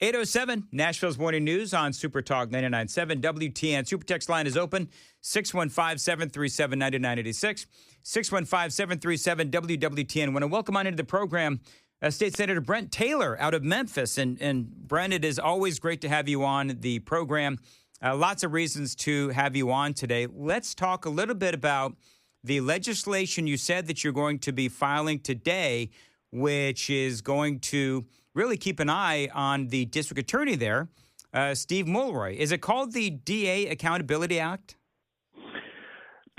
8:07, Nashville's Morning News on Super Talk 99.7 WTN. Super Text line is open, 615-737-9986, 615-737-WWTN. I want to welcome on into the program State Senator Brent Taylor out of Memphis. And Brent, it is always great to have you on the program. Lots of reasons to have you on today. Let's talk a little bit about the legislation you said that you're going to be filing today, which is going to really keep an eye on the district attorney there, Steve Mulroy. Is it called the DA Accountability Act?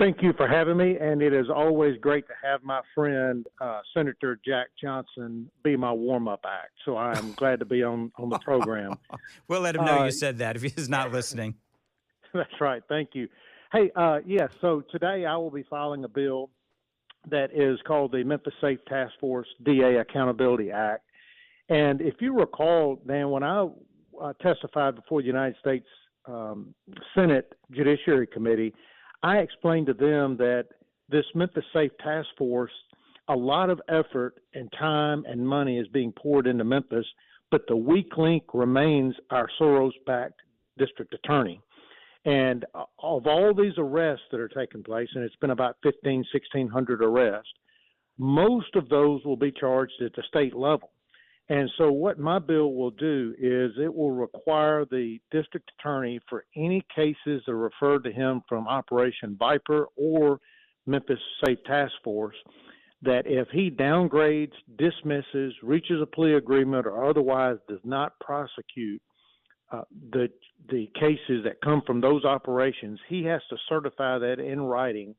Thank you for having me, and it is always great to have my friend, Senator Jack Johnson, be my warm-up act. So I am glad to be on the program. We'll let him know you said that if he's not listening. That's right. Thank you. Hey, yes, so today I will be filing a bill that is called the Memphis Safe Task Force DA Accountability Act. And if you recall, Dan, when I testified before the United States Senate Judiciary Committee, I explained to them that this Memphis Safe Task Force, a lot of effort and time and money is being poured into Memphis, but the weak link remains our Soros-backed district attorney. And of all these arrests that are taking place, and it's been about 1,600 arrests, most of those will be charged at the state level. And so what my bill will do is it will require the district attorney for any cases that are referred to him from Operation Viper or Memphis Safe Task Force, that if he downgrades, dismisses, reaches a plea agreement, or otherwise does not prosecute the cases that come from those operations, he has to certify that in writing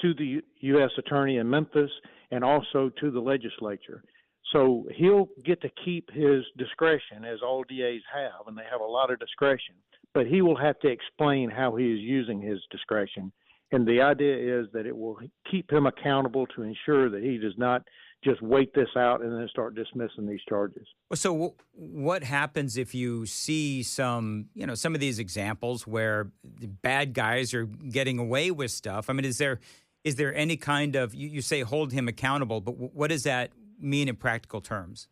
to the U.S. Attorney in Memphis and also to the legislature. So he'll get to keep his discretion, as all DAs have, and they have a lot of discretion, but he will have to explain how he is using his discretion. And the idea is that it will keep him accountable to ensure that he does not just wait this out and then start dismissing these charges. So what happens if you see some of these examples where the bad guys are getting away with stuff? I mean, is there any kind of, you say hold him accountable, but what does that mean in practical terms?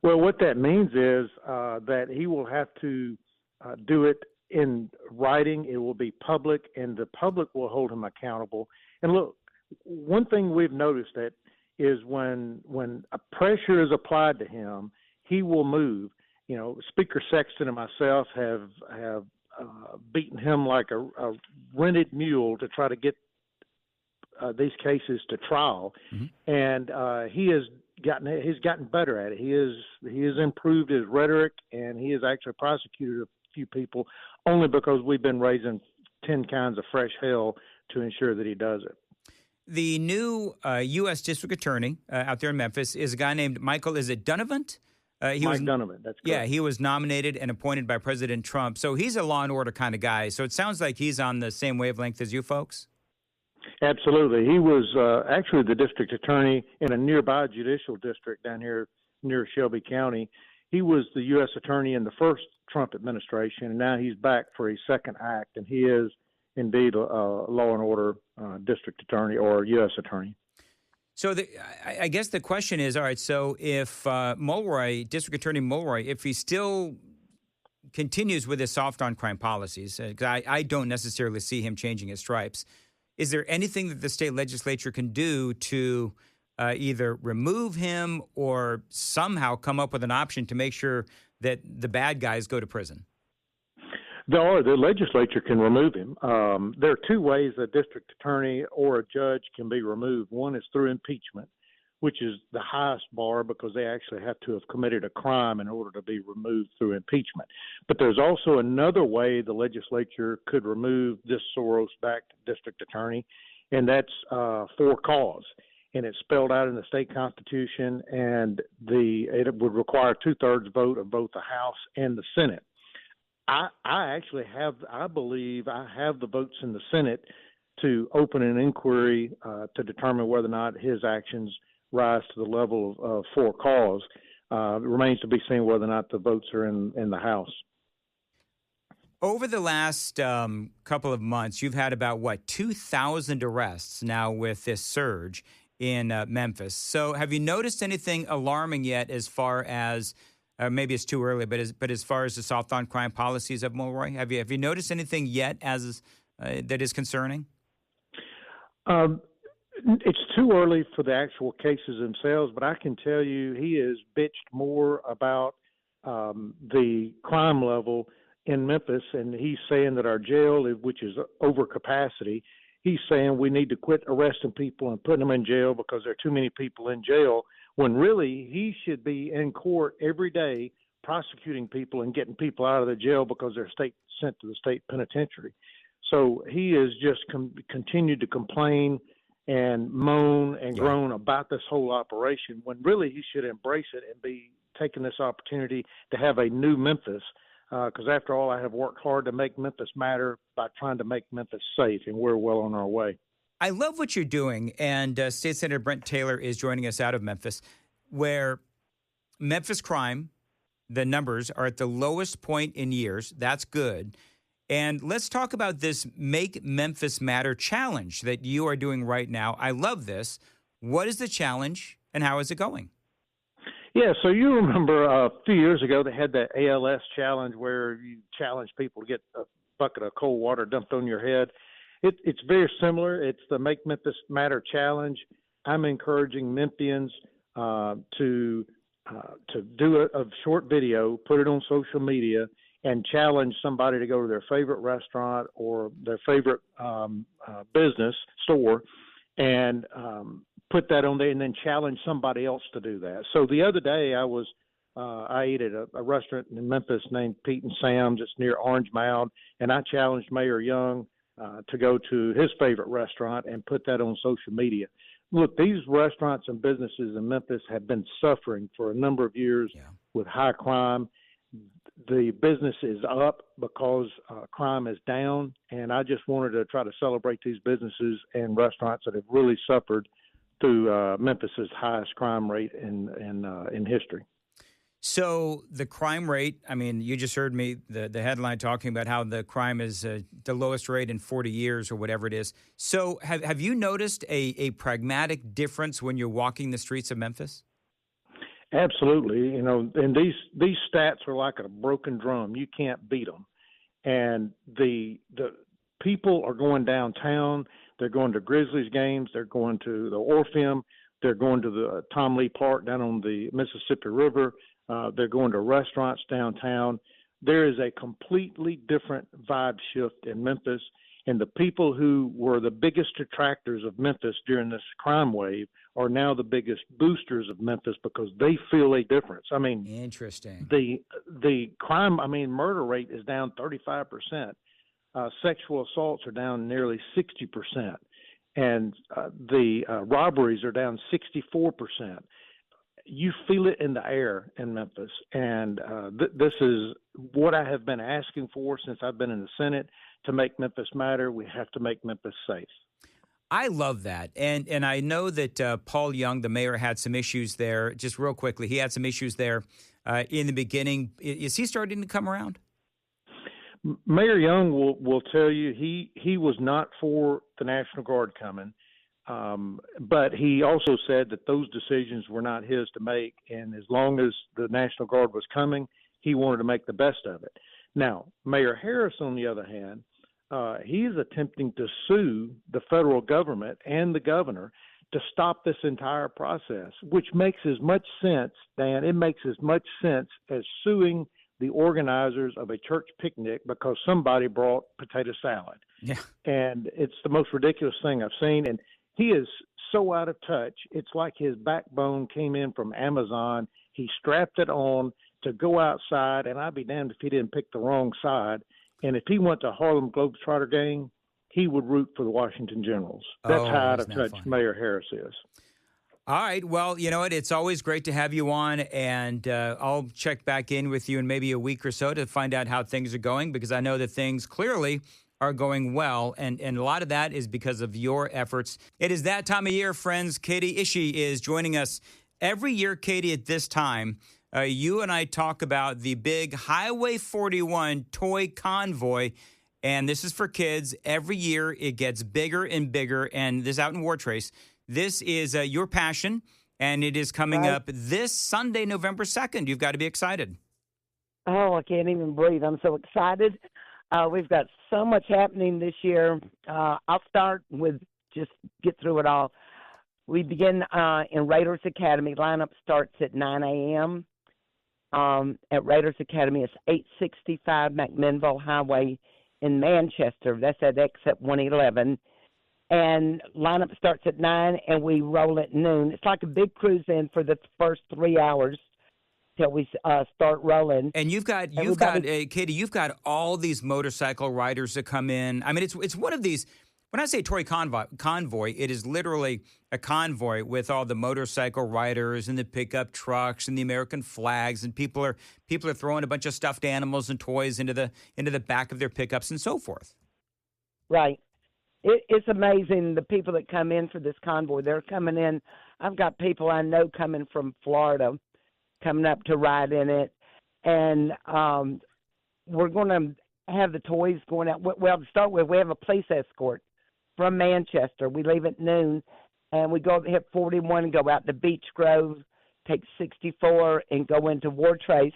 Well, what that means is that he will have to do it in writing. It will be public, and the public will hold him accountable. And look, one thing we've noticed that is when a pressure is applied to him, he will move. You know, Speaker Sexton and myself have beaten him like a rented mule to try to get these cases to trial, and he's gotten better at it. He has improved his rhetoric, and he has actually prosecuted a few people only because we've been raising 10 kinds of fresh hell to ensure that he does it. The new U.S. District Attorney out there in Memphis is a guy named Michael, is it Donovan? Mike Donovan, that's correct. Yeah, he was nominated and appointed by President Trump. So he's a law and order kind of guy. So it sounds like he's on the same wavelength as you folks. Absolutely. He was actually the district attorney in a nearby judicial district down here near Shelby County. He was the U.S. attorney in the first Trump administration, and now he's back for his second act, and he is indeed a law and order district attorney or U.S. attorney. So I guess the question is, all right, so if Mulroy, District Attorney Mulroy, if he still continues with his soft on crime policies, because I don't necessarily see him changing his stripes, is there anything that the state legislature can do to either remove him or somehow come up with an option to make sure that the bad guys go to prison? The legislature can remove him. There are two ways a district attorney or a judge can be removed. One is through impeachment, which is the highest bar because they actually have to have committed a crime in order to be removed through impeachment. But there's also another way the legislature could remove this Soros-backed district attorney, and that's for cause. And it's spelled out in the state constitution, and it would require 2/3 vote of both the House and the Senate. I believe I have the votes in the Senate to open an inquiry to determine whether or not his actions rise to the level of for cause. It remains to be seen whether or not the votes are in the House. Over the last couple of months, you've had about, 2,000 arrests now with this surge in Memphis. So have you noticed anything alarming yet as far as maybe it's too early, but as far as the soft on crime policies of Mulroy, have you noticed anything yet as that is concerning? It's too early for the actual cases themselves, but I can tell you he has bitched more about the crime level in Memphis, and he's saying that our jail, which is over capacity, he's saying we need to quit arresting people and putting them in jail because there are too many people in jail, when really he should be in court every day prosecuting people and getting people out of the jail because they're sent to the state penitentiary. So he has just continued to complain and moan and groan about this whole operation, when really he should embrace it and be taking this opportunity to have a new Memphis, because after all, I have worked hard to make Memphis matter by trying to make Memphis safe, and we're well on our way. I love what you're doing, and State Senator Brent Taylor is joining us out of Memphis, where Memphis crime, the numbers are at the lowest point in years. That's good. And let's talk about this Make Memphis Matter challenge that you are doing right now. I love this. What is the challenge, and how is it going? Yeah, so you remember a few years ago they had that ALS challenge where you challenge people to get a bucket of cold water dumped on your head. It's very similar. It's the Make Memphis Matter challenge. I'm encouraging Memphians to do a short video, put it on social media, and challenge somebody to go to their favorite restaurant or their favorite business store and put that on there, and then challenge somebody else to do that. So the other day I ate at a restaurant in Memphis named Pete and Sam's. It's near Orange Mound, and I challenged Mayor Young to go to his favorite restaurant and put that on social media. Look, these restaurants and businesses in Memphis have been suffering for a number of years with high crime. The business is up because crime is down, and I just wanted to try to celebrate these businesses and restaurants that have really suffered through Memphis's highest crime rate in history. So the crime rate, I mean, you just heard me, the headline talking about how the crime is the lowest rate in 40 years or whatever it is. So have you noticed a pragmatic difference when you're walking the streets of Memphis? Absolutely. You know, and these stats are like a broken drum. You can't beat them. And the people are going downtown. They're going to Grizzlies games. They're going to the Orpheum. They're going to the Tom Lee Park down on the Mississippi River. They're going to restaurants downtown. There is a completely different vibe shift in Memphis. And the people who were the biggest detractors of Memphis during this crime wave are now the biggest boosters of Memphis because they feel a difference. I mean, interesting. The crime, murder rate is down 35%. Sexual assaults are down nearly 60%. And the robberies are down 64%. You feel it in the air in Memphis. And this is what I have been asking for since I've been in the Senate. To make Memphis matter, we have to make Memphis safe. I love that. And I know that Paul Young, the mayor, had some issues there. Just real quickly, he had some issues there in the beginning. Is he starting to come around? Mayor Young will tell you he was not for the National Guard coming, but he also said that those decisions were not his to make, and as long as the National Guard was coming, he wanted to make the best of it. Now, Mayor Harris, on the other hand, he is attempting to sue the federal government and the governor to stop this entire process, which makes as much sense, Dan. It makes as much sense as suing the organizers of a church picnic because somebody brought potato salad. Yeah. And it's the most ridiculous thing I've seen. And he is so out of touch. It's like his backbone came in from Amazon. He strapped it on to go outside, and I'd be damned if he didn't pick the wrong side. And if he went to Harlem Globetrotter game, he would root for the Washington Generals. That's how out of touch Mayor Harris is. All right. Well, you know what? It's always great to have you on, and I'll check back in with you in maybe a week or so to find out how things are going, because I know that things clearly are going well, and a lot of that is because of your efforts. It is that time of year, friends. Katie Ishee is joining us every year, Katie, at this time. You and I talk about the big Highway 41 toy convoy, and this is for kids. Every year it gets bigger and bigger, and this is out in War Trace. This is your passion, and it is coming Right. up this Sunday, November 2nd. You've got to be excited. Oh, I can't even breathe. I'm so excited. We've got so much happening this year. I'll start with just get through it all. We begin in Raiders Academy. Lineup starts at 9 a.m. At Raiders Academy. It's 865 McMinnville Highway in Manchester. That's at exit 111. And lineup starts at 9, and we roll at noon. It's like a big cruise in for the first 3 hours till we start rolling. And Katie, you've got all these motorcycle riders that come in. I mean, it's one of these. When I say toy convoy, it is literally a convoy with all the motorcycle riders and the pickup trucks and the American flags, and people are throwing a bunch of stuffed animals and toys into the back of their pickups and so forth. Right. It's amazing the people that come in for this convoy. They're coming in. I've got people I know coming from Florida, coming up to ride in it, and we're going to have the toys going out. Well, to start with, we have a police escort from Manchester. We leave at noon, and we go hit 41 and go out to Beach Grove, take 64, and go into War Trace,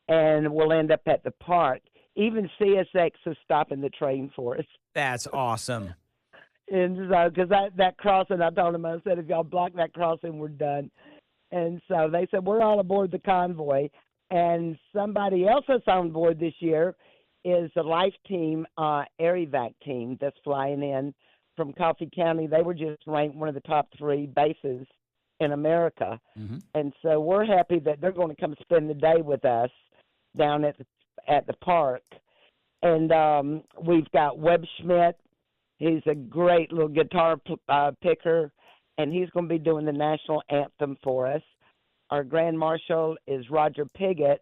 and we'll end up at the park. Even CSX is stopping the train for us. That's awesome. And so, because that crossing, I told them, I said, if y'all block that crossing, we're done. And so they said, we're all aboard the convoy. And somebody else that's on board this year is the Life Team, Air-Evac team that's flying in from Coffee County. They were just ranked one of the top 3 bases in America. Mm-hmm. And so we're happy that they're going to come spend the day with us down at the park. And we've got Webb Schmidt. He's a great little guitar picker, and he's going to be doing the national anthem for us. Our Grand Marshal is Roger Piggott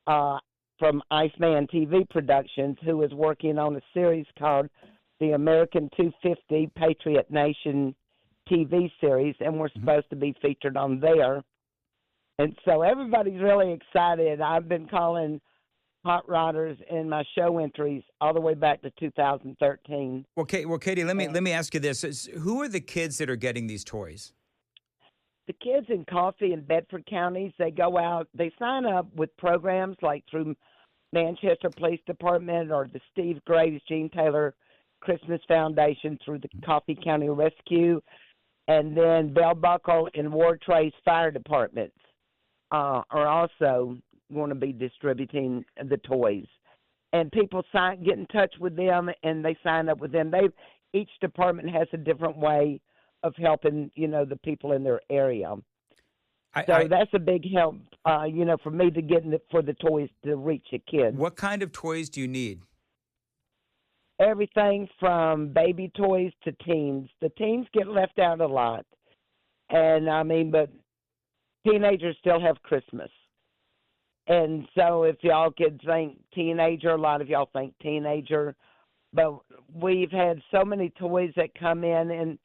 from Iceman TV Productions, who is working on a series called the American 250 Patriot Nation TV series, and we're supposed to be featured on there. And so everybody's really excited. I've been calling hot rodders in my show entries all the way back to 2013. Well, Katie, let me ask you this: who are the kids that are getting these toys? The kids in Coffee and Bedford counties, they go out, they sign up with programs like through Manchester Police Department or the Steve Graves Gene Taylor Christmas Foundation through the Coffee County Rescue, and then Bell Buckle and War Trace Fire Departments are also going to be distributing the toys. And people get in touch with them, and they sign up with them. Each department has a different way of helping, the people in their area. That's a big help, for me to get for the toys to reach a kid. What kind of toys do you need? Everything from baby toys to teens. The teens get left out a lot. And, but teenagers still have Christmas. And so if y'all could think teenager, a lot of y'all think teenager. But we've had so many toys that come in, and,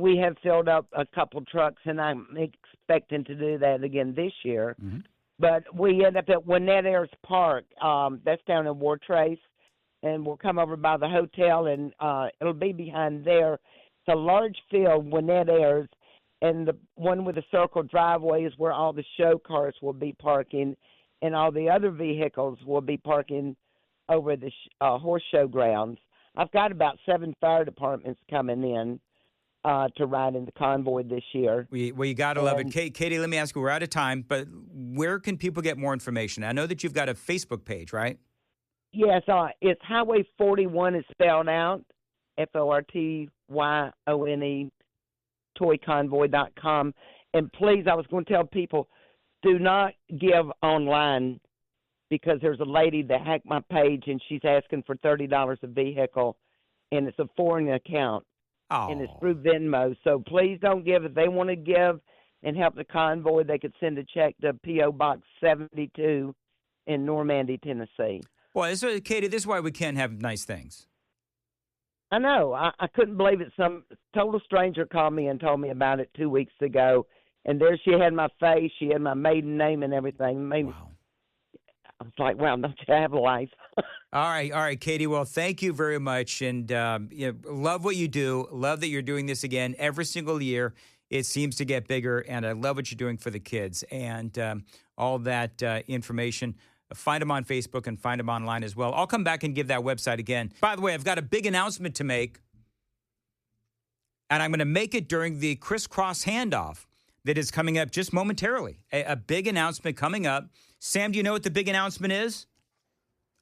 we have filled up a couple trucks, and I'm expecting to do that again this year. Mm-hmm. But we end up at Winnett Ayers Park. That's down in War Trace, and we'll come over by the hotel, and it'll be behind there. It's a large field, Winnett Ayers, and the one with the circle driveway is where all the show cars will be parking, and all the other vehicles will be parking over the horse show grounds. I've got about 7 fire departments coming in to ride in the convoy this year. Well, you got to love it. Katie, let me ask you, we're out of time, but where can people get more information? I know that you've got a Facebook page, right? Yes, it's Highway 41 is spelled out, FORTYONE, toyconvoy.com. And please, I was going to tell people, do not give online, because there's a lady that hacked my page, and she's asking for $30 a vehicle, and it's a foreign account. Oh. And it's through Venmo. So please don't give. If they want to give and help the convoy, they could send a check to P.O. Box 72 in Normandy, Tennessee. Well, Katie, this is why we can't have nice things. I know. I couldn't believe it. Some total stranger called me and told me about it 2 weeks ago. And there she had my face. She had my maiden name and everything. Wow. I was like, wow, don't you have a life? All right, Katie. Well, thank you very much, and love what you do. Love that you're doing this again every single year. it seems to get bigger, and I love what you're doing for the kids. And all that information, find them on Facebook and find them online as well. I'll come back and give that website again. By the way, I've got a big announcement to make, and I'm going to make it during the crisscross handoff that is coming up just momentarily. A big announcement coming up. Sam, do you know what the big announcement is?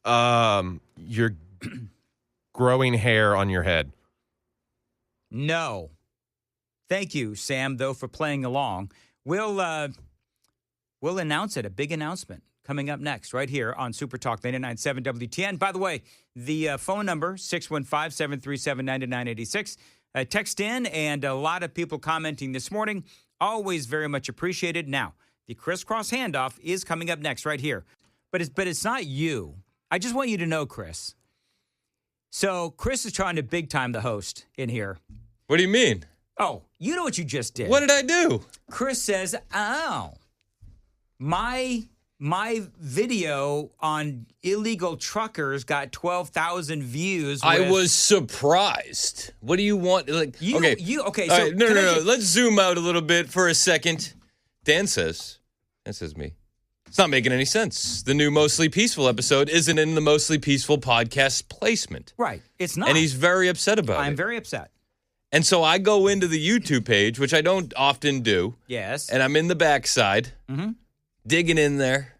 You're growing hair on your head. No. Thank you, Sam, though, for playing along. We'll announce it, a big announcement coming up next right here on Super Talk 99.7 WTN. By the way, the phone number, 615-737-9986. Text in, and a lot of people commenting this morning. Always very much appreciated. Now, the crisscross handoff is coming up next right here. But it's not you. I just want you to know, Chris. So Chris is trying to big time the host in here. What do you mean? Oh, you know what you just did. What did I do? Chris says, my video on illegal truckers got 12,000 views. I was surprised. What do you want? Like, okay. So right, no. Let's zoom out a little bit for a second. Dan says me. It's not making any sense. The new Mostly Peaceful episode isn't in the Mostly Peaceful podcast placement. Right. It's not. And he's very upset about it. I'm very upset. And so I go into the YouTube page, which I don't often do. Yes. And I'm in the backside, digging in there.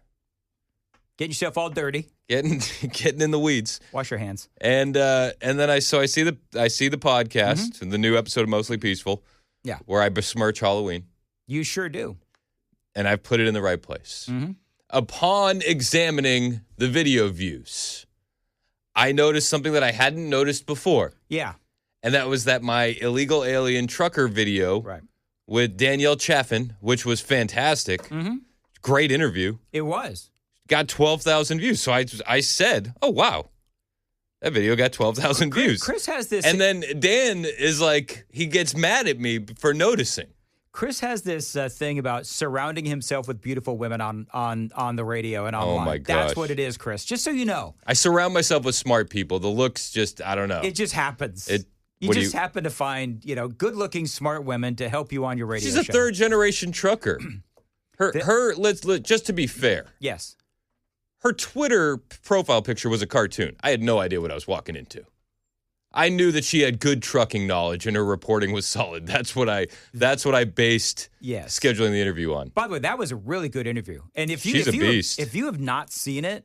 Getting yourself all dirty. Getting in the weeds. Wash your hands. And then I see the podcast, the new episode of Mostly Peaceful. Yeah. Where I besmirch Halloween. You sure do. And I've put it in the right place. Upon examining the video views, I noticed something that I hadn't noticed before. Yeah. And that was that my illegal alien trucker video with Danielle Chaffin, which was fantastic. Great interview. It was. Got 12,000 views. So I said, oh, wow. That video got 12,000 views. Chris has this. And then Dan is like, he gets mad at me for noticing. Chris has this thing about surrounding himself with beautiful women on the radio and online. Oh, my gosh. That's what it is, Chris. Just so you know. I surround myself with smart people. The looks just, I don't know. It just happens. You just happen to find, good-looking, smart women to help you on your radio show. She's a third-generation trucker. Let's just to be fair. Yes. Her Twitter profile picture was a cartoon. I had no idea what I was walking into. I knew that she had good trucking knowledge and her reporting was solid. That's what I based scheduling the interview on. By the way, that was a really good interview. And She's a beast. If you have not seen it,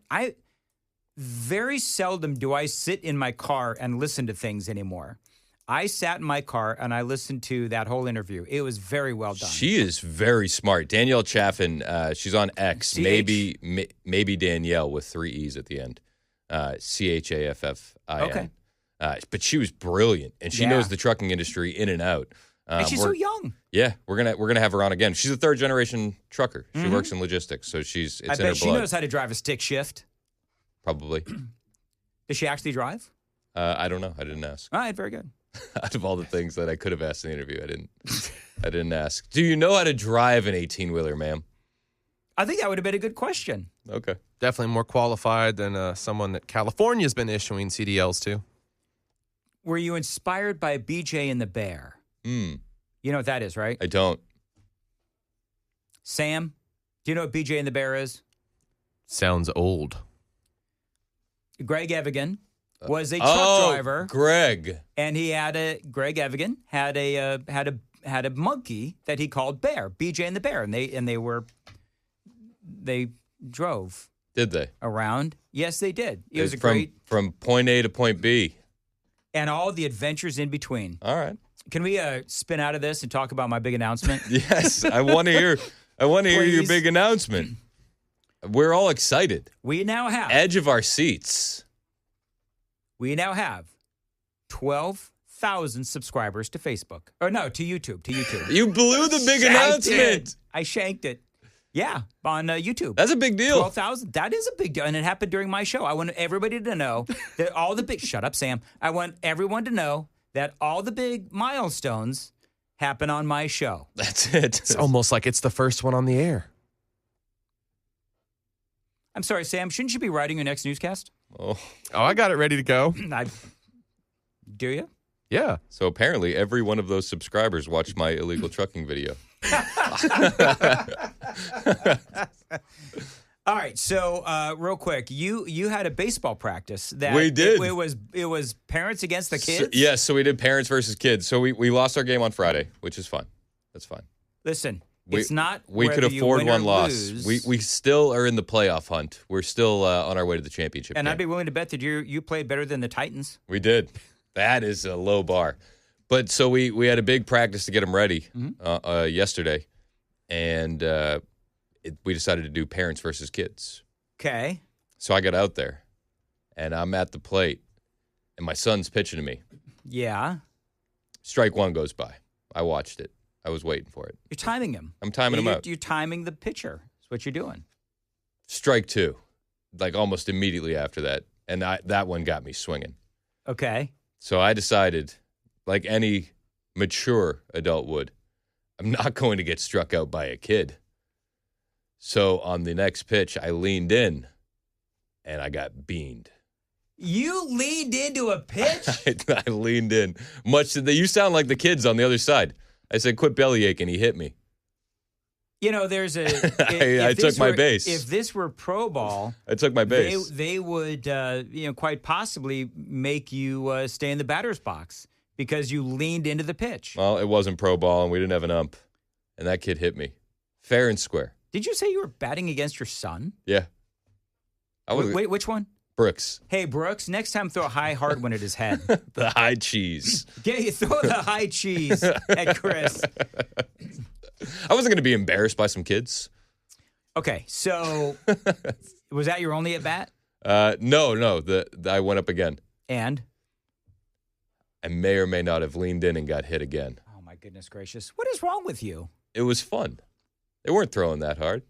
very seldom do I sit in my car and listen to things anymore. I sat in my car and I listened to that whole interview. It was very well done. She is very smart. Danielle Chaffin, she's on X. Maybe Danielle with 3 E's at the end. Chaffin. Okay. But she was brilliant, and she knows the trucking industry in and out. And she's so young. Yeah, we're gonna have her on again. She's a third generation trucker. She works in logistics, so it's in her blood. I bet she knows how to drive a stick shift. Probably. Does she actually drive? I don't know. I didn't ask. All right, very good. Out of all the things that I could have asked in the interview, I didn't ask. Do you know how to drive an 18-wheeler, ma'am? I think that would have been a good question. Okay. Definitely more qualified than someone that California's been issuing CDLs to. Were you inspired by BJ and the Bear? You know what that is, right? I don't. Sam, do you know what BJ and the Bear is? Sounds old. Greg Evigan was a truck driver. Greg. And Greg Evigan had a monkey that he called Bear, BJ and the Bear, and they drove. Did they? Around. Yes, they did. It was from point A to point B. And all the adventures in between. All right. Can we spin out of this and talk about my big announcement? Yes, I want to hear. I want to hear your big announcement. We're all excited. We now have edge of our seats. We now have 12,000 subscribers to Facebook. Or no, to YouTube. You blew the big announcement. I shanked it. Yeah, on YouTube. That's a big deal. 12,000. That is a big deal. And it happened during my show. I want everybody to know that all the big... Shut up, Sam. I want everyone to know that all the big milestones happen on my show. That's it. It's almost like it's the first one on the air. I'm sorry, Sam. Shouldn't you be writing your next newscast? Oh, I got it ready to go. Do you? Yeah. So apparently every one of those subscribers watched my illegal trucking video. All right, so real quick, you had a baseball practice that We did. It was parents against the kids. So we did parents versus kids. So we lost our game on Friday, which is fine. That's fine. Listen, it's not. We could whether you afford win or one loss. lose. We still are in the playoff hunt. We're still on our way to the championship. And game. I'd be willing to bet that you played better than the Titans. We did. That is a low bar. But so we had a big practice to get them ready yesterday, and we decided to do parents versus kids. Okay. So I got out there, and I'm at the plate, and my son's pitching to me. Yeah. Strike one goes by. I watched it. I was waiting for it. You're timing him. I'm timing him out. You're timing the pitcher. That's what you're doing. Strike two, like almost immediately after that, and that one got me swinging. Okay. So I decided, like any mature adult would, I'm not going to get struck out by a kid. So on the next pitch, I leaned in, and I got beamed. You leaned into a pitch? I leaned in. You sound like the kids on the other side. I said, quit belly aching. He hit me. You know, there's a. I took my base. If this were pro ball, I took my base. They would, quite possibly make you stay in the batter's box because you leaned into the pitch. Well, it wasn't pro ball, and we didn't have an ump, and that kid hit me, fair and square. Did you say you were batting against your son? Yeah. Wait, which one? Brooks. Hey, Brooks, next time throw a high hard one at his head. The high cheese. Throw the high cheese at Chris. I wasn't going to be embarrassed by some kids. Okay, so was that your only at bat? No. I went up again. And? I may or may not have leaned in and got hit again. Oh, my goodness gracious. What is wrong with you? It was fun. They weren't throwing that hard.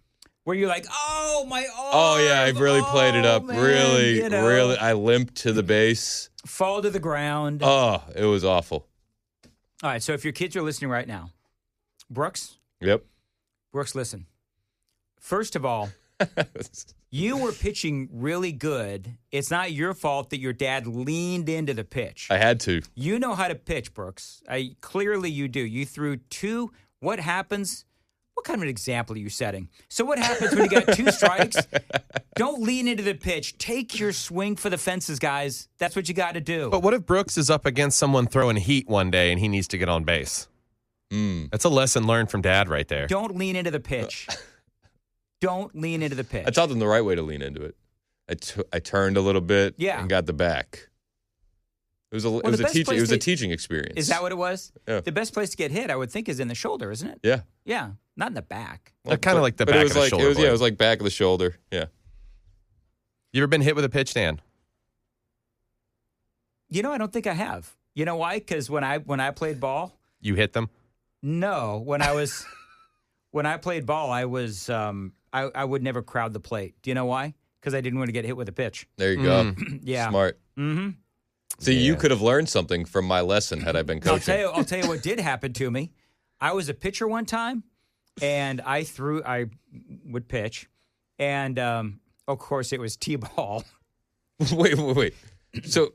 Were you like, oh, my arm. Oh, yeah, I really played it up. Man, really. I limped to the base. Fall to the ground. Oh, it was awful. All right, so if your kids are listening right now, Brooks? Yep. Brooks, listen. First of all, you were pitching really good. It's not your fault that your dad leaned into the pitch. I had to. You know how to pitch, Brooks. Clearly you do. You threw two. What happens? What kind of an example are you setting? So what happens when you got two strikes? Don't lean into the pitch. Take your swing for the fences, guys. That's what you got to do. But what if Brooks is up against someone throwing heat one day and he needs to get on base? That's a lesson learned from Dad right there. Don't lean into the pitch. Don't lean into the pitch. I taught them the right way to lean into it. I turned a little bit and got the back. It was a teaching experience. Is that what it was? Yeah. The best place to get hit, I would think, is in the shoulder, isn't it? Yeah. Yeah, not in the back. Well, kind of like the back of the shoulder. It was like back of the shoulder. Yeah. You ever been hit with a pitch, Dan? You know, I don't think I have. You know why? Because when I played ball, you hit them. No, when I played ball, I was I would never crowd the plate. Do you know why? Because I didn't want to get hit with a pitch. There you go. Yeah. Smart. Mm-hmm. See, you could have learned something from my lesson had I been coaching. I'll tell you what did happen to me. I was a pitcher one time, and I would pitch, and of course it was T-ball. Wait. So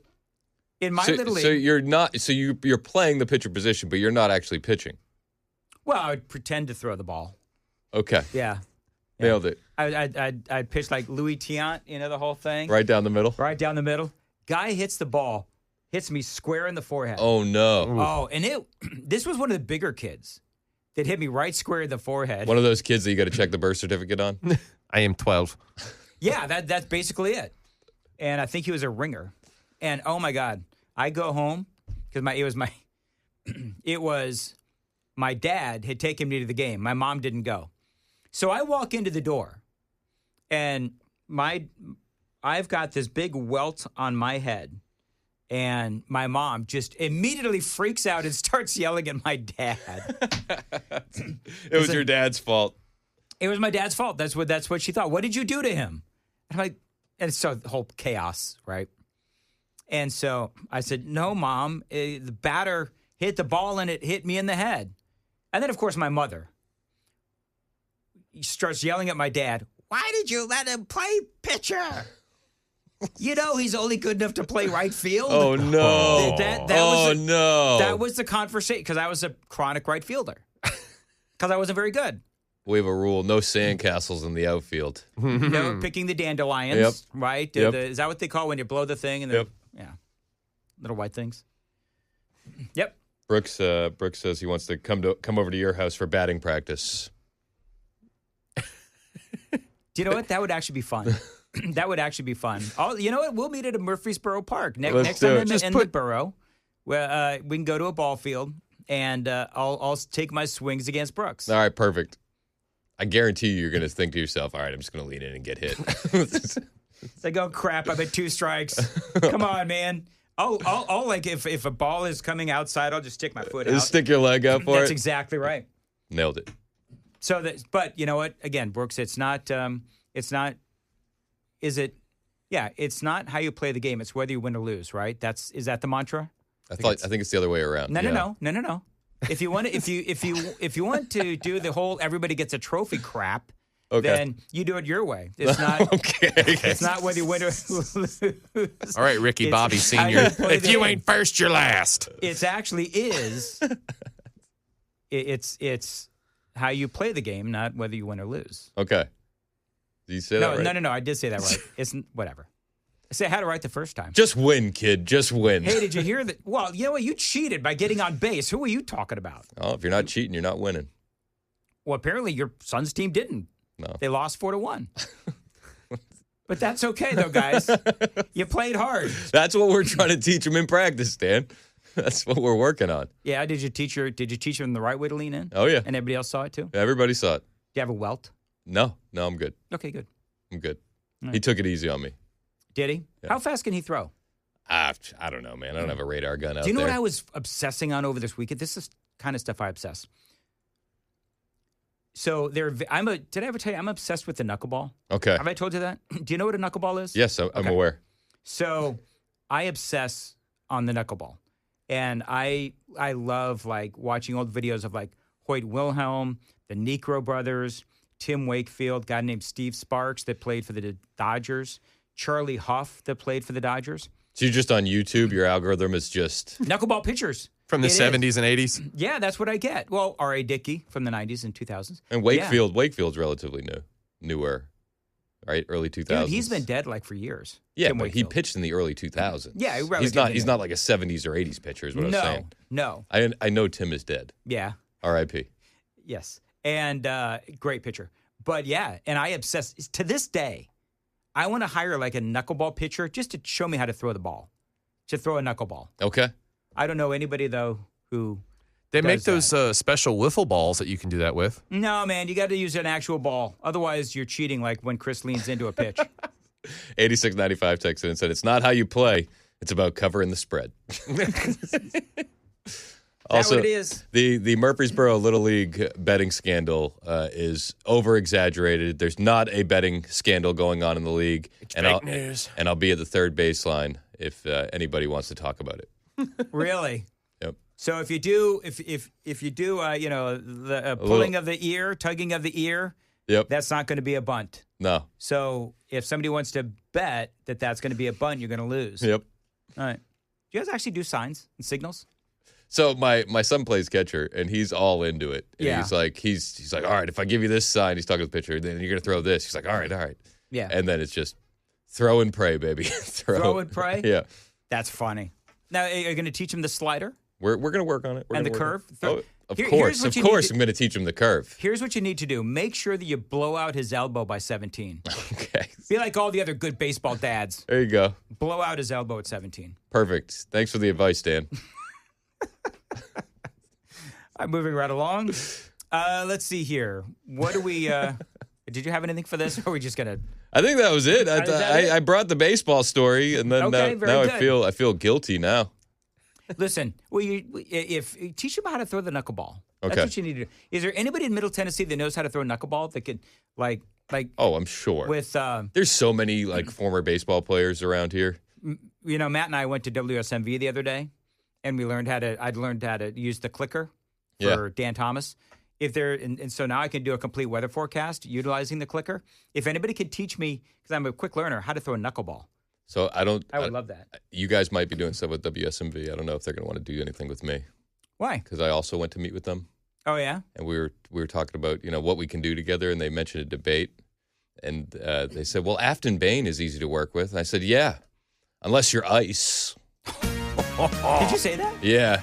in my little league, so you're not. So you're playing the pitcher position, but you're not actually pitching. Well, I would pretend to throw the ball. Okay. Yeah. Nailed it. I'd pitch like Louis Tiant, the whole thing. Right down the middle. Right down the middle. Guy hits the ball, hits me square in the forehead. Oh no. Oh, and this was one of the bigger kids that hit me right square in the forehead. One of those kids that you got to check the birth certificate on. I am 12. Yeah, that's basically it. And I think he was a ringer. And oh my God, I go home because it was my dad had taken me to the game. My mom didn't go. So I walk into the door and I've got this big welt on my head, and my mom just immediately freaks out and starts yelling at my dad. It was your dad's fault. It was my dad's fault. That's what she thought. What did you do to him? And I'm like, and so the whole chaos, right? And so I said, no, Mom, the batter hit the ball and it hit me in the head. And then, of course, my mother starts yelling at my dad, why did you let him play pitcher? He's only good enough to play right field. Oh, no. No. That was the conversation because I was a chronic right fielder because I wasn't very good. We have a rule, no sandcastles in the outfield. No picking the dandelions, right? Yep. Is that what they call when you blow the thing? And yeah, little white things. Yep. Brooks says he wants to come over to your house for batting practice. Do you know what? That would actually be fun. That would actually be fun. You know what? We'll meet at a Murfreesboro Park next time in the borough. Where we can go to a ball field, and I'll take my swings against Brooks. All right, perfect. I guarantee you're going to think to yourself, all right, I'm just going to lean in and get hit. It's like, oh, crap, I'm at 2 strikes. Come on, man. I'll like, if a ball is coming outside, I'll just stick my foot out. Just stick your leg out for it? That's exactly right. Nailed it. But you know what? Again, Brooks, it's not how you play the game. It's whether you win or lose, right? Is that the mantra? I think it's the other way around. No. If you want to do the whole everybody gets a trophy crap, then you do it your way. It's not okay. It's not whether you win or lose. All right, Ricky Bobby Sr. If you ain't first, you're last. It actually is. It's how you play the game, not whether you win or lose. Okay. Did you say that right? No. I did say that right. It's whatever. I had it right the first time. Just win, kid. Just win. Hey, did you hear that? Well, you know what? You cheated by getting on base. Who are you talking about? Oh, if you're not cheating, you're not winning. Well, apparently your son's team didn't. No. They lost 4-1. But that's okay, though, guys. You played hard. That's what we're trying to teach them in practice, Dan. That's what we're working on. Yeah, did you teach them the right way to lean in? Oh, yeah. And everybody else saw it, too? Everybody saw it. Do you have a welt? No, I'm good. Okay, good. I'm good. Right. He took it easy on me. Did he? Yeah. How fast can he throw? I don't know, man. I don't have a radar gun out there. Do you know what I was obsessing on over this weekend? This is kind of stuff I obsess. So did I ever tell you I'm obsessed with the knuckleball? Okay. Have I told you that? Do you know what a knuckleball is? Yes, I'm aware. So I obsess on the knuckleball. And I love like watching old videos of like Hoyt Wilhelm, the Necro brothers, Tim Wakefield, a guy named Steve Sparks that played for the Dodgers, Charlie Huff that played for the Dodgers. So you're just on YouTube, your algorithm is just... Knuckleball pitchers. From the 70s and 80s? Yeah, that's what I get. Well, R.A. Dickey from the 90s and 2000s. And Wakefield's relatively newer, right? Early 2000s. Dude, he's been dead like for years. Yeah, Tim but Wakefield. he pitched in the early 2000s. Yeah, he's not like a 70s or 80s pitcher is what I was saying. No. I know Tim is dead. Yeah. R.I.P. Yes. And great pitcher. But yeah, and I obsess to this day. I want to hire like a knuckleball pitcher just to show me how to throw the ball, to throw a knuckleball. Okay. I don't know anybody though who. They make those special wiffle balls that you can do that with. No, man, you got to use an actual ball. Otherwise, you're cheating. Like when Chris leans into a pitch. 8695 texted in and said, "It's not how you play; it's about covering the spread." Also, what it is. The Murfreesboro Little League betting scandal is over-exaggerated. There's not a betting scandal going on in the league. It's fake news. And I'll be at the third baseline if anybody wants to talk about it. Really? Yep. So if you do, the pulling of the ear, tugging of the ear, yep, that's not going to be a bunt. No. So if somebody wants to bet that's going to be a bunt, you're going to lose. Yep. All right. Do you guys actually do signs and signals? So my son plays catcher, and he's all into it. And yeah. He's like, all right, if I give you this sign, he's talking to the pitcher, then you're going to throw this. He's like, all right. Yeah. And then it's just throw and pray, baby. Throw and pray? Yeah. That's funny. Now, are you going to teach him the slider? We're going to work on it. And the curve? Of course, I'm going to teach him the curve. Here's what you need to do. Make sure that you blow out his elbow by 17. Okay. Be like all the other good baseball dads. There you go. Blow out his elbow at 17. Perfect. Thanks for the advice, Dan. I'm moving right along. Let's see here. What do we... did you have anything for this, or are we just going to... I think that was it. I brought the baseball story, and then now I feel guilty now. Listen, if teach him how to throw the knuckleball. Okay. That's what you need to do. Is there anybody in Middle Tennessee that knows how to throw a knuckleball that could like? Oh, I'm sure. With there's so many like former baseball players around here. You know, Matt and I went to WSMV the other day, and I'd learned how to use the clicker for Dan Thomas. And so now I can do a complete weather forecast utilizing the clicker. If anybody could teach me, because I'm a quick learner, how to throw a knuckleball, So I would love that. You guys might be doing stuff with WSMV. I don't know if they're going to want to do anything with me. Why? Because I also went to meet with them. Oh, yeah? And we were talking about, what we can do together, and they mentioned a debate. And they said, well, Afton Bain is easy to work with. And I said, yeah, unless you're ice. Did you say that? Yeah.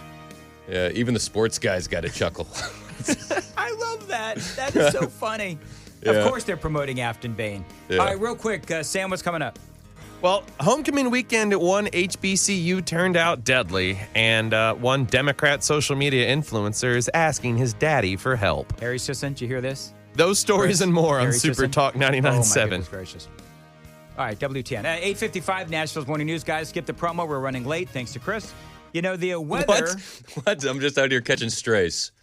Yeah, even the sports guys got a chuckle. I love that. That is so funny. Yeah. Of course they're promoting Afton Bain. Yeah. All right, real quick, Sam, what's coming up? Well, homecoming weekend at one HBCU turned out deadly, and one Democrat social media influencer is asking his daddy for help. Harry Sisson, did you hear this? Those stories and more on Harry Super Sisson? Talk 99.7. Oh, my goodness gracious. All right, WTN. 8:55, Nashville's Morning News. Guys, skip the promo. We're running late, thanks to Chris. The weather... What? I'm just out here catching strays.